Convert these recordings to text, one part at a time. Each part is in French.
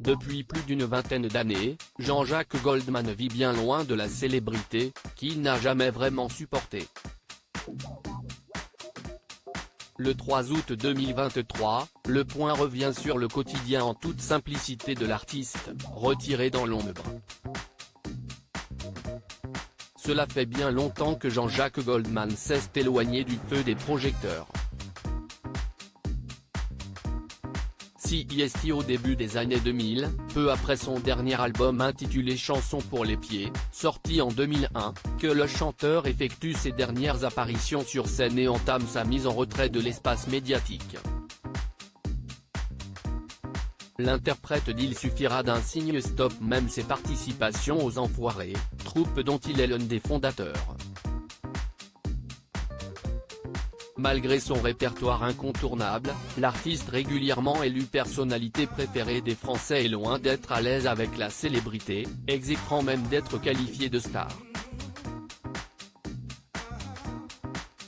Depuis plus d'une vingtaine d'années, Jean-Jacques Goldman vit bien loin de la célébrité, qu'il n'a jamais vraiment supportée. Le 3 août 2023, Le Point revient sur le quotidien en toute simplicité de l'artiste, retiré dans l'ombre. Cela fait bien longtemps que Jean-Jacques Goldman s'est éloigné du feu des projecteurs. CIST au début des années 2000, peu après son dernier album intitulé Chansons pour les pieds, sorti en 2001, que le chanteur effectue ses dernières apparitions sur scène et entame sa mise en retrait de l'espace médiatique. L'interprète d'Il suffira d'un signe stop même ses participations aux Enfoirés, troupe dont il est l'un des fondateurs. Malgré son répertoire incontournable, l'artiste régulièrement élu personnalité préférée des Français est loin d'être à l'aise avec la célébrité, exécrant même d'être qualifié de star.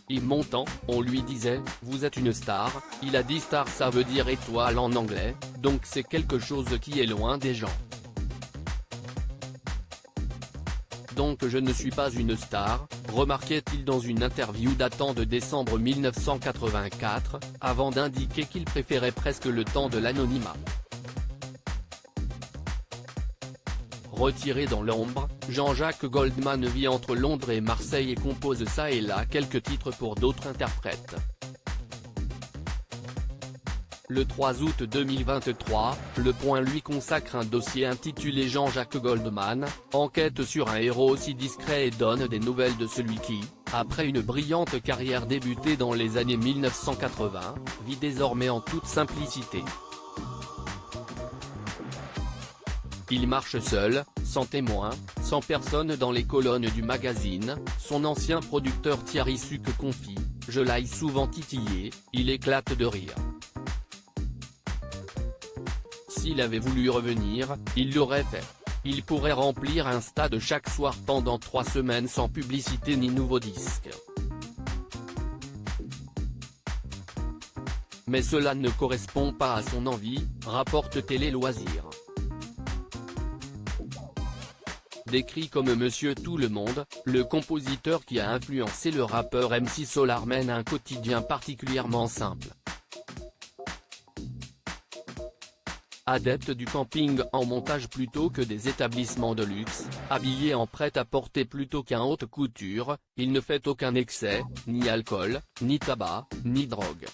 Yves Montand, on lui disait « Vous êtes une star », il a dit « Star ça veut dire étoile en anglais, donc c'est quelque chose qui est loin des gens. Donc je ne suis pas une star », remarquait-il dans une interview datant de décembre 1984, avant d'indiquer qu'il préférait presque le temps de l'anonymat. Retiré dans l'ombre, Jean-Jacques Goldman vit entre Londres et Marseille et compose ça et là quelques titres pour d'autres interprètes. Le 3 août 2023, Le Point lui consacre un dossier intitulé Jean-Jacques Goldman, enquête sur un héros aussi discret et donne des nouvelles de celui qui, après une brillante carrière débutée dans les années 1980, vit désormais en toute simplicité. Il marche seul, sans témoin, sans personne dans les colonnes du magazine, son ancien producteur Thierry Suc confie « Je l'ai souvent titillé, il éclate de rire. S'il avait voulu revenir, il l'aurait fait. Il pourrait remplir un stade chaque soir pendant 3 semaines sans publicité ni nouveau disque. Mais cela ne correspond pas à son envie », rapporte Télé Loisirs. Décrit comme Monsieur Tout le Monde, le compositeur qui a influencé le rappeur MC Solar mène un quotidien particulièrement simple. Adepte du camping en montage plutôt que des établissements de luxe, habillé en prêt-à-porter plutôt qu'en haute couture, il ne fait aucun excès, ni alcool, ni tabac, ni drogue.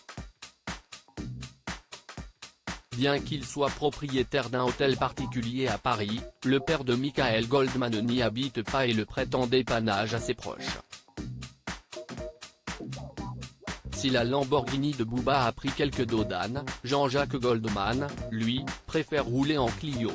Bien qu'il soit propriétaire d'un hôtel particulier à Paris, le père de Michael Goldman n'y habite pas et le prête en dépannage à ses proches. Si la Lamborghini de Booba a pris quelques dos d'âne, Jean-Jacques Goldman, lui, préfère rouler en Clio.